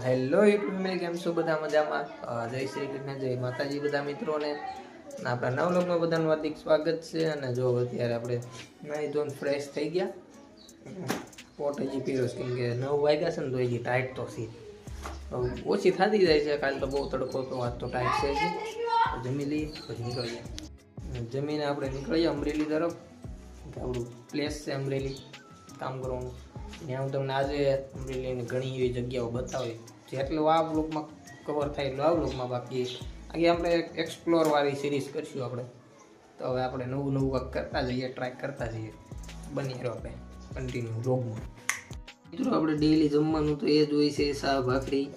Hello YouTube family, કેમ છો બધા મજામાં? જય શ્રી કૃષ્ણ, જય માતાજી બધા મિત્રોને. આપણા નવ લોકમાં બધાનું હાર્દિક સ્વાગત છે. અને જો અત્યારે આપણે નાહી ધોઈને ફ્રેશ થઈ ગયા. પોટ હજી પીરોસ કેમ કે 9 વાગ્યા છે ને, તો હજી ટાઈટ તો છે. ઓછી થતી જાય છે. કાલે તો બહુ તડકો હતો, આજ તો ટાઈટ છે. જમી લઈએ પછી નીકળીએ. જમીને આપણે નીકળીએ અમરેલી તરફ. આપણું પ્લેસ છે અમરેલી કામ કરવાનું. ત્યાં હું તમને આજે અમરેલીની ઘણી એવી જગ્યાઓ બતાવી. જેટલું આ બ્લોગમાં કવર થાય એટલું આ બ્લોગમાં, બાકી આગે આપણે એક્સપ્લોર વાળી સિરીઝ કરીશું આપણે. તો હવે આપણે નવું કંઈક કરતા જઈએ, ટ્રાય કરતા જઈએ. બની રહ્યો આપણે કન્ટિન્યુ બ્લોગમાં. મિત્રો આપણે ડેઈલી જમવાનું તો એ જ હોય છે, શાક ભાખરી.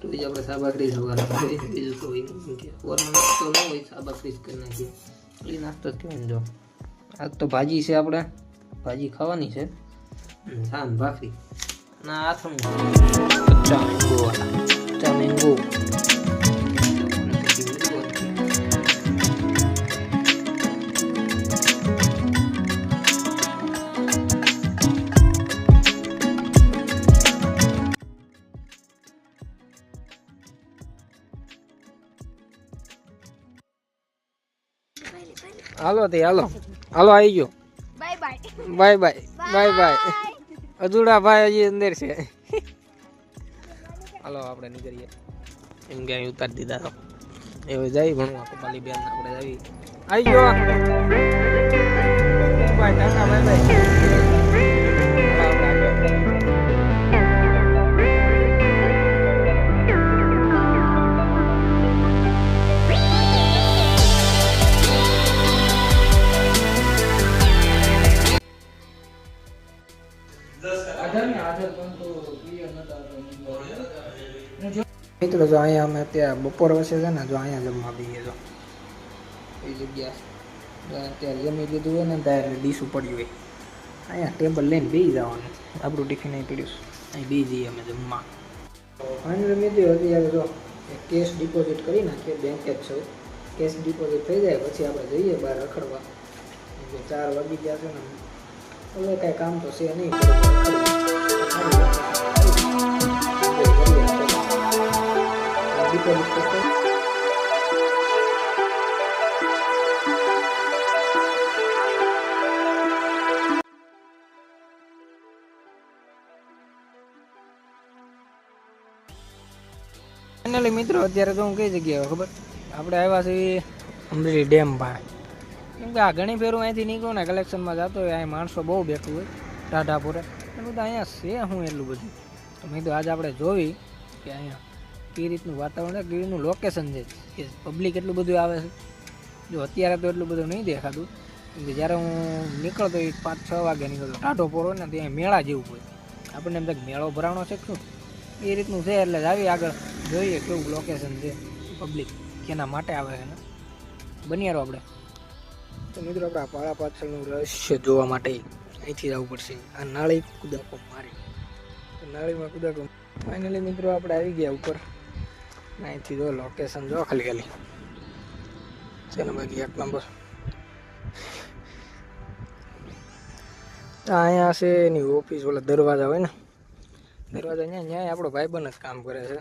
તો એ જ આપણે શાક ભાખરી જવાનું બીજું તો હોય નહીં. કે ઓરનો નાસ્તો ન હોય, શાક ભાખરી જ કરી નાખીએ. એ નાસ્તો જ કહેવાય ને. જો આજ તો ભાજી છે, આપણે ભાજી ખાવાની છે. શાક ભાખરી ના આથમું કચ્ચા મેંગો હાલો તે હાલો આવી ગયો. બાય અધૂરા ભાઈ હજી અંદર છે. હાલો આપણે નીકળીએ. એમ કે અહીં ઉતારી દીધા તો એવું જાય ભણવા. કપાલી બેન આપણે આવી ગયો. By Tata by. મિત્રો જો અહીંયા અમે ત્યાં બપોર વચ્ચે છે ને, જો અહીંયા જમવા બઈએ. જો એ જગ્યા અત્યારે જમી લીધું હોય ને, ત્યારે ડીશું પડ્યું હોય. અહીંયા ટેબલ લઈને બેસી જવાનું. આપણું ટિફિન અહીં પડ્યું, અહીં બેસી જઈએ અમે જમવા. ફાઇનલી મિત્રો અત્યારે જો કેશ ડિપોઝિટ કરી નાખીએ. બેંક જ છે, કેશ ડિપોઝિટ થઈ જાય પછી આપણે જઈએ બહાર રખડવા. 4 વાગી ગયા છે ને, હવે કાંઈ કામ તો છે નહીં. ફાઇનલી મિત્રો અત્યારે તો હું કઈ જગ્યાએ ખબર, આપણે આવ્યા છીએ અમરેલી ડેમ પાસે. કેમ કે આ ઘણી ફેરું અહીંથી નીકળું ને કલેક્શનમાં જતો હોય, અહીં માણસો બહુ બેઠું હોય ટાઢાપુરે. એ બધું અહીંયા છે શું એટલું બધું. તો મેં તો આજે આપણે જોઈ કે અહીંયા કઈ રીતનું વાતાવરણ છે, કઈ રીતનું લોકેશન છે, કે પબ્લિક એટલું બધું આવે છે. જો અત્યારે તો એટલું બધું નહીં દેખાતું, કેમ કે જ્યારે હું નીકળતો એ 5-6 વાગે નીકળતો, ટાઢો પોરો ને ત્યાં મેળા જેવું હોય. આપણને એમ થાય મેળો ભરાણો છે શું, એ રીતનું છે. એટલે જ આવી આગળ જોઈએ કેવું લોકેશન છે, પબ્લિક કેના માટે આવે છે ને. બની રહ્યો આપણે. તો મિત્રો આપણે આ પાળા પાછળનું રહસ્ય જોવા માટે અહીંથી જવું પડશે. આ નાળી કુદાકો મારી, નાળીમાં કુદાકો. ફાઇનલી મિત્રો આપણે આવી ગયા ઉપર. અહીંથી જો લોકેશન જો ખાલી છે ને બાકી 1 નંબર. અહીંયા છે એની ઓફિસ, ઓલા દરવાજા હોય ને, દરવાજા ત્યાં આપણો ભાઈબંધ જ કામ કરે છે.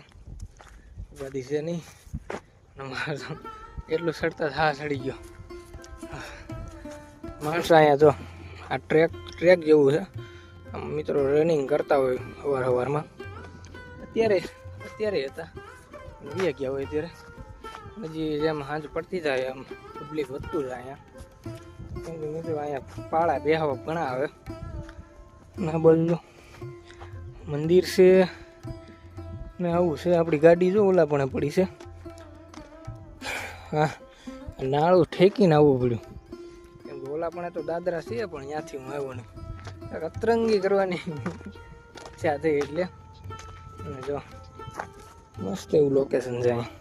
બધી છે નહીં. એટલું સડતા હા સડી ગયો માણસો. અહીંયા જો આ ટ્રેક જેવું છે. મિત્રો રનિંગ કરતા હોય સવારમાં. અત્યારે હતા વી ગયા હોય અત્યારે. હજી જેમ સાંજ પડતી જાય એમ પબ્લિક વધતું જાય અહીંયા. કેમ કે મિત્રો અહીંયા પાળા બેહવા ઘણા આવે. ના બાજુ મંદિર છે ને આવું છે. આપણી ગાડી જો ઓલા પણ પડી છે. હા, નાળું ઠેકીને આવવું પડ્યું. કેમ કે ઓલા પણ તો દાદરા છે, પણ ત્યાંથી હું આવ્યો નહીં. અતરંગી કરવાની ઈચ્છા થઈ એટલે. અને જો મસ્ત એવું લોકેશન છે અહીંયા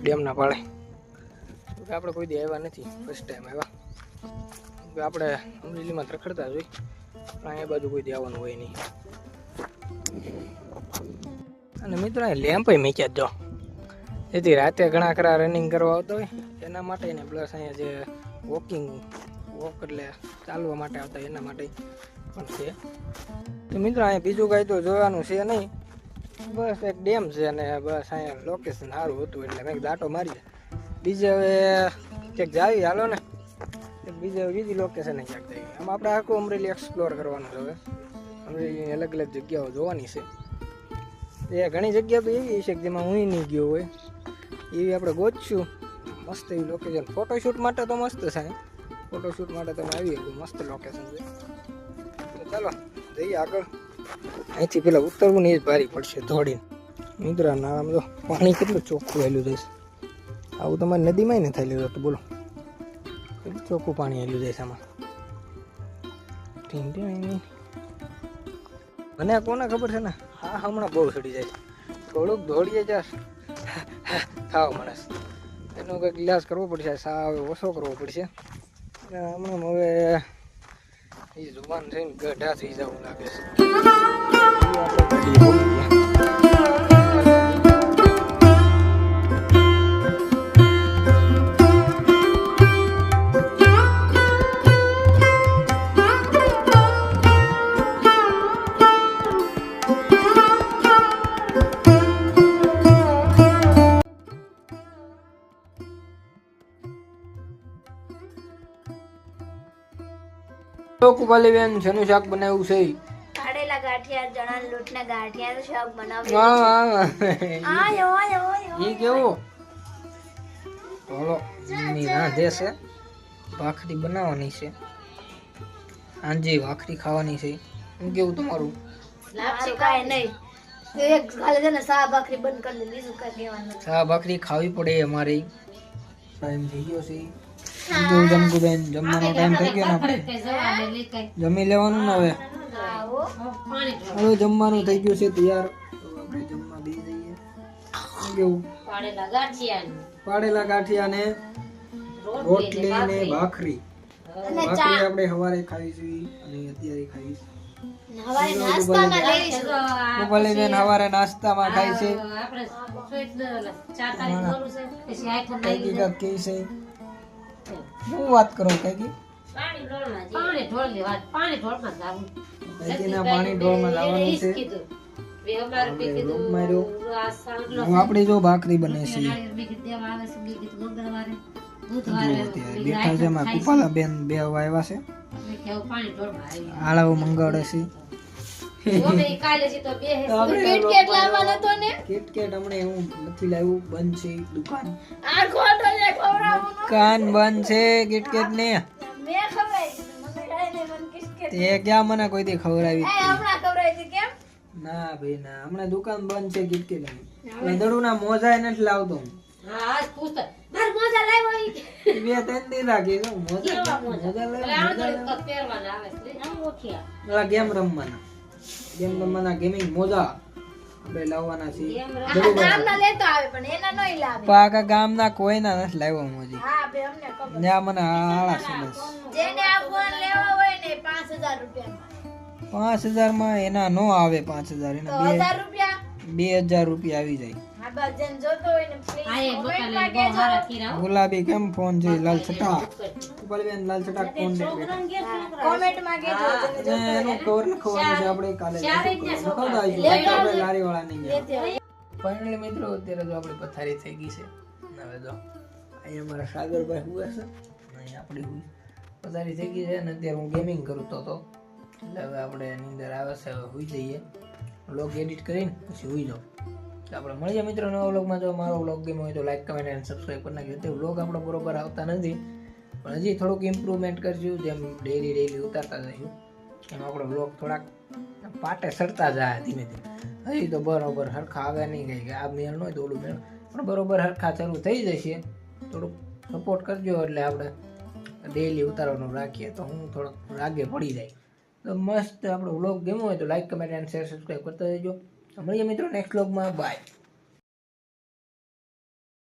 ડેમના પાળે. આપણે કોઈ દી આવ્યા નથી, ફર્સ્ટ ટાઈમ આવ્યા. આપણે અમરેલીમાં રખડતા જ હોય, પણ એ બાજુ કોઈ દી આવવાનું હોય નહીં. અને મિત્રો એ લેમ્પ મૂક્યા જો, જેથી રાતે ઘણા ખરા રનિંગ કરવા આવતા હોય એના માટે ને, પ્લસ અહીંયા જે વોક એટલે ચાલવા માટે આવતા એના માટે પણ છે. તો મિત્રો અહીંયા બીજું કાંઈ તો જોવાનું છે નહીં. બસ એક ડેમ છે અને બસ અહીંયા લોકેશન સારું હતું એટલે મેં દાટો મારી. બીજે હવે ક્યાંક જાવી હાલો ને, બીજી લોકેશન ક્યાંક જઈએ. આમ આપણે આખું અમરેલી એક્સપ્લોર કરવાનું છે. હવે અમરેલીની અલગ અલગ જગ્યાઓ જોવાની છે. એ ઘણી જગ્યા તો એવી છે કે જેમાં હું નહીં ગયો હોય, એવી આપણે ગોતશું મસ્ત એવી લોકેશન. ફોટોશૂટ માટે તો મસ્ત છે, ફોટોશૂટ માટે તમે આવી મસ્ત લોકેશન છે. તો ચાલો જઈએ આગળ. અહીંથી પેલા ઉતરવું ને એ જ ભારી પડશે દોડીને. મિત્રા નામ જો પાણી કેટલું ચોખ્ખું હેલું જઈશ. આવું તમારી નદીમાં ને થયેલું હતું, બોલો કેટલું ચોખ્ખું પાણી હેલું જઈશ આમાં. મને કોને ખબર છે ને, હા હમણાં બહુ ચડી જાય. થોડુંક દોડીએ જાર થાવ માણસ, એનો કંઈક ઇલાજ કરવો પડશે. સાવ ઓછો કરવો પડશે. હમણાં હવે એ જુવાન થઈને ગઢા થઈ જવું લાગે છે. કુપાલીબેન શેનું શાક બનાવ્યું છે? કાઢેલા ગાંઠિયા, ચણા લોટના ગાંઠિયાનું શાક બનાવ્યું. ઈ કેવું બોલો ની રાંધે છે. ભાખરી બનાવવાની છે, આંજી ભાખરી ખાવાની છે. એમ કેવું તમારું? લાપસી કાંઈ નહીં, એક ખાલી છે ને શાહ ભાખરી બંધ કરી દે, બીજું કઈ કહેવાનું. શાહ ભાખરી ખાવી પડે અમારે. ટાઈમ થઈ ગયો છે. જમકુબેન જમવાનો ટાઈમ થઈ ગયો ને, આપણે જમી લેવાનું ને હવે. હવે જમવાનું થઈ ગયું છે તૈયાર, આપણે જમવા બેસી જઈએ. કેવું પાડેલા ગાંઠિયા ને રોટલી ને ભાખરી. ભાખરી આપણે સવારે ખાવી જોઈએ અને અત્યારે ખાવી. કુપાલીબેન સવારે નાસ્તામાં ખાય છે. હકીકત કે છે હું વાત કરો કઈ પાણી ઢોળમાં જવાનું છે. આપડે જો ભાખરી બને છે બેઠા છે એમાં કુપાલા બેન બે આવ્યા છે, આળાઓ મંગાડે છે. કિટકેટ હમણાં હું નથી લાવ્યું, બંધ છે દુકાન. દુકાન બંધ છે કિટકેટ ને. તે ક્યાં મને કોઈ દી ખવડાવી? ના ભાઈ ના, હમણાં દુકાન બંધ છે કિટકેટ. દડું ના મોજા નથી લાવતો. બે ત્રણ દી રાખી મોજા ગેમ રમવાના ગેમિંગ મોજા આપણે લાવવાના છે. પાકા ગામના કોઈના નથી લાવ્યો મોજી. ત્યાં મને આળા સમજ. 5000 માં એના નો આવે. 5000 એના 2000 રૂપિયા આવી જાય. ગુલાબી કેમ ફોન છે? લાલ છટા કુપાલીબેન લાલ છટા કોમેન્ટમાં કહેજો. એનું કવર લખવાનું છે આપણે કાલે આપણે લારી વાળા નહીં. ફાઇનલી મિત્રો અત્યારે જો આપણી પથારી થઈ ગઈ છે. હવે જો અહીંયા અમારા સાગરભાઈ હુએ છે, અહીંયા આપણી પથારી થઈ ગઈ છે અને અત્યારે હું ગેમિંગ કરું તો એટલે હવે આપણે નીંદર આવે છે. હવે હુઈ જઈએ, વ્લોગ એડિટ કરીને પછી હુઈ જાઉં. આપણે મળીએ મિત્રો નવા વ્લોગમાં. જો મારો વ્લોગ ગમ્યો હોય તો લાઈક કમેન્ટ અને સબસ્ક્રાઈબ કરી નાખજો. તે વ્લોગ આપણો બરોબર આવતા નથી પણ હજી થોડુંક ઇમ્પ્રુવમેન્ટ કરશું. જેમ ડેલી ઉતારતા જઈશું એમ આપણો વ્લોગ થોડાક પાટે સરતા જાય ધીમે ધીમે. હજી તો બરોબર હરખા આવે નહીં, કંઈ કે આ મેળ ન હોય તો ઓલું મેળ, પણ બરોબર હરખા ચાલુ થઈ જશે. થોડુંક સપોર્ટ કરજો એટલે આપણે ડેલી ઉતારવાનું રાખીએ તો હું થોડોક રાગે પડી જાય. તો મસ્ત આપણો વ્લોગ ગમ્યો હોય તો લાઈક કમેન્ટ અને શેર સબસ્ક્રાઈબ કરતા જજો. મળીએ મિત્રો નેક્સ્ટ વ્લોગમાં. બાય.